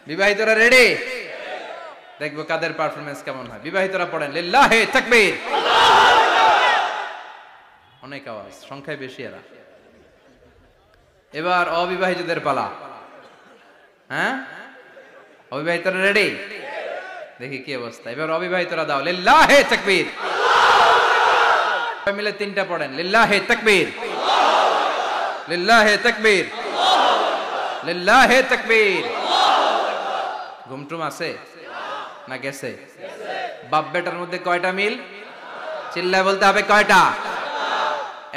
বিবাহিতরা ready? দেখবো কাদের performance কেমন হয়। বিবাহিতরা পড়েন লিল্লাহি তাকবীর। অনেক আওয়াজ, সংখ্যায় বেশি এরা। এবার অবিবাহিতদের পালা। হ্যাঁ, অবিবাহিতরা রেডি? দেখি কি অবস্থা। এবার অবিবাহিতরা দাও লিল্লাহি তাকবীর। মিলে তিনটা পড়েন লিল্লাহি তাকবীর, লিল্লাহি তাকবীর, লিল্লাহি তাকবীর। ঘুমটুম আছে না গেছে? বাপ বেটার মধ্যে কয়টা মিল? চিল্লায় বলতে হবে কয়টা?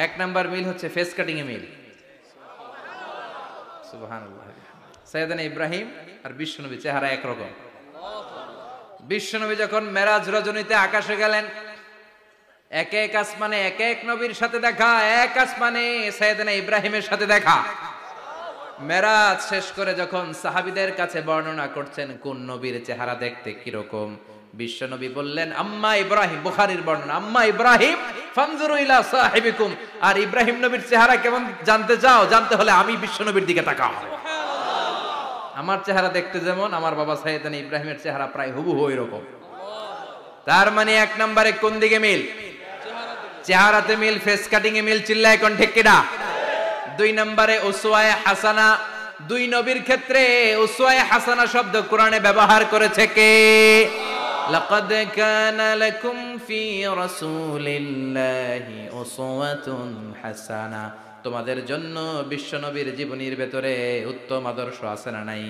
এক নাম্বার মিল হচ্ছে ফেস কাটিং এ মিল। সুবহানাল্লাহ। সাইয়েদনা ইব্রাহিম আর বিশ্বনবী চেহারা একরকম। বিশ্বনবী যখন মেরাজ রজনীতে আকাশে গেলেন, এক এক আসমানে এক এক নবীর সাথে দেখা, এক আসমানে সাইয়েদনা ইব্রাহিমের সাথে দেখা। মেরাজ শেষ করে যখন সাহাবীদের কাছে বর্ণনা করছেন কোন নবীর চেহারা দেখতে কিরকম, বিশ্বনবী বললেন আম্মা ইব্রাহিম, বুখারীর বর্ণনা, আম্মা ইব্রাহিম ফানজুরু ইলা সাহিবিকুম। আর ইব্রাহিম নবীর চেহারা কেমন জানতে চাও? জানতে হলে আমি বিশ্বনবীর দিকে তাকাও। আমার চেহারা দেখতে যেমন, আমার বাবা সাইয়েদনা ইব্রাহিমের চেহারা প্রায় হুবহু এরকম। তার মানে এক নম্বরে কোন দিকে মিল? চেহারাতে মিল, ফেস কাটিং এ মিল। চিল্লায় কোন ঠিক কিনা? দুই নম্বরে উসওয়ায়ে হাসানা। দুই নবীর ক্ষেত্রে উসওয়ায়ে হাসানা শব্দ কোরআনে ব্যবহার করেছে কে? লাকাদ কানা লাকুম ফি রাসূলিল্লাহি উসওয়াতুন হাসানা। তোমাদের জন্য বিশ্বনবীর জীবনীর ভেতরে উত্তম আদর্শ আছে না নাই?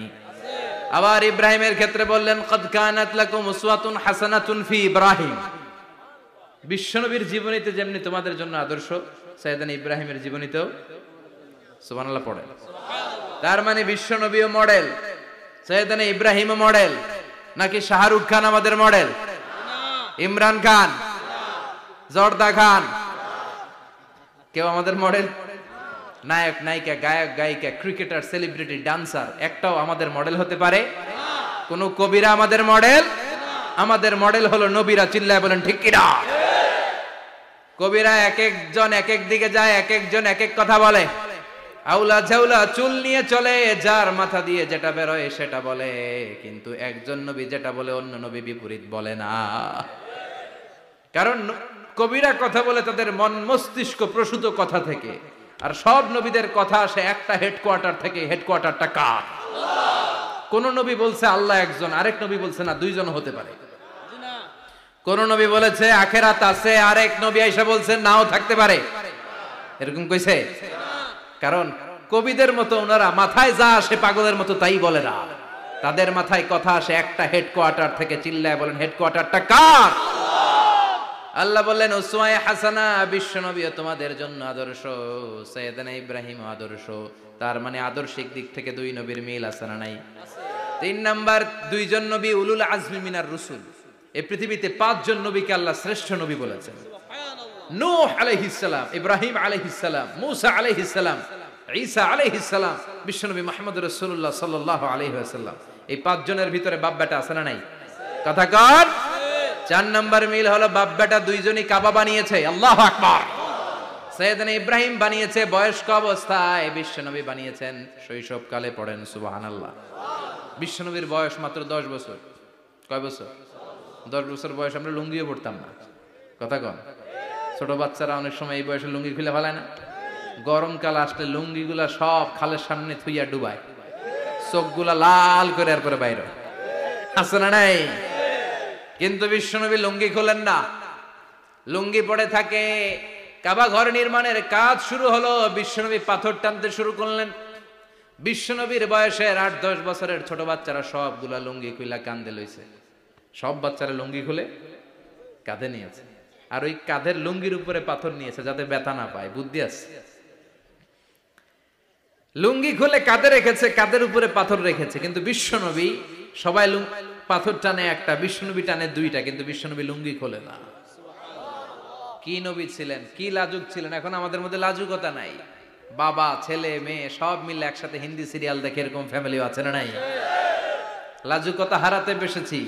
আবার ইব্রাহিমের ক্ষেত্রে বললেন ক্বাদ কানাত লাকুম উসওয়াতুন হাসানাতুন ফি ইব্রাহিম। বিশ্বনবীর জীবনীতে যেমনি তোমাদের জন্য আদর্শ, সাইয়েদনা ইব্রাহিমের জীবনীতেও সুবহানাল্লাহ পড়ে। তার মানে বিশ্বনবীও মডেল, সাইয়েদনা ইব্রাহিমও মডেল। নাকি শাহরুখ খান আমাদের মডেল? ইমরান খান, জর্দা খান, কেউ আমাদের মডেল? নায়ক নায়িকা, গায়ক গায়িকা, ক্রিকেটার, সেলিব্রিটি, ডান্সার একটাও আমাদের মডেল হতে পারে? কোন কবিরা আমাদের মডেল? আমাদের মডেল হলো নবীরা। চিল্লায় বলেন ঠিক কিনা? কবিরা এক একজন এক এক দিকে যায়, এক একজন এক এক কথা বলে। আউলা ঝাউলা চুল নিয়ে চলে, যার মাথা দিয়ে যেটা বেরোয় সেটা বলে। কিন্তু একজন নবী যেটা বলে অন্য নবী বিপরীত বলে না। কারণ কবিরা কথা বলে তাদের মন মস্তিষ্ক প্রসূত কথা থেকে, আর সব নবীদের কথা আসে একটা হেডকোয়ার্টার থেকে। হেডকোয়ার্টারটা কার? কোন নবী বলছে আল্লাহ একজন, আরেক নবী বলছে না দুইজন হতে পারে। কোন নবী বলেছে আখিরাত আছে, আরেক নবী আয়েশা বলছেন নাও থাকতে পারে। এরকম কইছে? কারণ কবিদের মতো ওনারা মাথায় যা আসে পাগলের মতো তাই বলে না। তাদের মাথায় কথা আসে একটা হেডকোয়ার্টার থেকে। চিল্লায় বলেন হেডকোয়ার্টারটা কার? আল্লাহ বললেন উসওয়ায়ে হাসানা। বিশ্বনবী তোমাদের জন্য আদর্শ, সাইয়েদনা ইব্রাহিম আদর্শ। তার মানে আদর্শিক দিক থেকে দুই নবীর মিল আছে না নাই? তিন নাম্বার, দুইজন নবী উলুল আজমি মিনার রাসূল। এই পৃথিবীতে পাঁচজন নবীকে আল্লাহ শ্রেষ্ঠ নবী বলেছেন। নূহ আলাইহিস সালাম, ইব্রাহিম আলাইহিস সালাম, মূসা আলাইহিস সালাম, ঈসা আলাইহিস সালাম, বিশ্বনবী মুহাম্মদ রাসূলুল্লাহ সাল্লাল্লাহু আলাইহি ওয়াসাল্লাম। এই পাঁচজনের ভিতরে বাপ বেটা আছে না নাই? কথা কর। চার নাম্বার মিল হলো বাপ বেটা দুইজনই কাবা বানিয়েছে। আল্লাহু আকবার। সাইয়েদনা ইব্রাহিম বানিয়েছে বয়স্ক অবস্থায়, বিশ্বনবী বানিয়েছেন শৈশবকালে। পড়েন সুবহানাল্লাহ। বিশ্বনবীর বয়স মাত্র 10 বছর। কয় বছর? 10 বছর বয়স আমরা লুঙ্গিও পড়তাম না। কথা কন। ছোট বাচ্চারা অনেক সময় এই বয়সে লুঙ্গি খুলে ফেলায় না? গরমকাল আসলে লুঙ্গিগুলা সব খালের সামনে থুইয়া ডুবায়, চোখগুলা লাল করে এরপরে বাইরে আছে না নাই? কিন্তু বিশ্বনবী লুঙ্গি খোলেন না, লুঙ্গি পড়ে থাকে। কাবা ঘর নির্মাণের কাজ শুরু হলো, বিশ্বনবী পাথর টানতে শুরু করলেন। বিশ্বনবীর বয়সের 8-10 বছরের ছোট বাচ্চারা সবগুলা লুঙ্গি খুইলা কাঁধে লইছে। সব বাচ্চারা লুঙ্গি খুলে কাঁধে নিয়েছে, আর ওই কাঁধের লুঙ্গির উপরে পাথর নিয়েছে যাতে ব্যথা না পায়। বুদ্ধি আছে। লুঙ্গি খুলে কাঁধে রেখেছে, কাঁধের উপরে পাথর রেখেছে। কিন্তু বিশ্বনবী, সবাই পাথর টানে একটা, বিশ্বনবী টানে দুইটা, কিন্তু বিশ্বনবী লুঙ্গি খোলে না। কি নবী ছিলেন, কি লাজুক ছিলেন। এখন আমাদের মধ্যে লাজুকতা নাই। বাবা ছেলে মেয়ে সব মিলে একসাথে হিন্দি সিরিয়াল দেখে, এরকম ফ্যামিলিও আছে না নাই? লাজুকতা হারাতে বসেছি।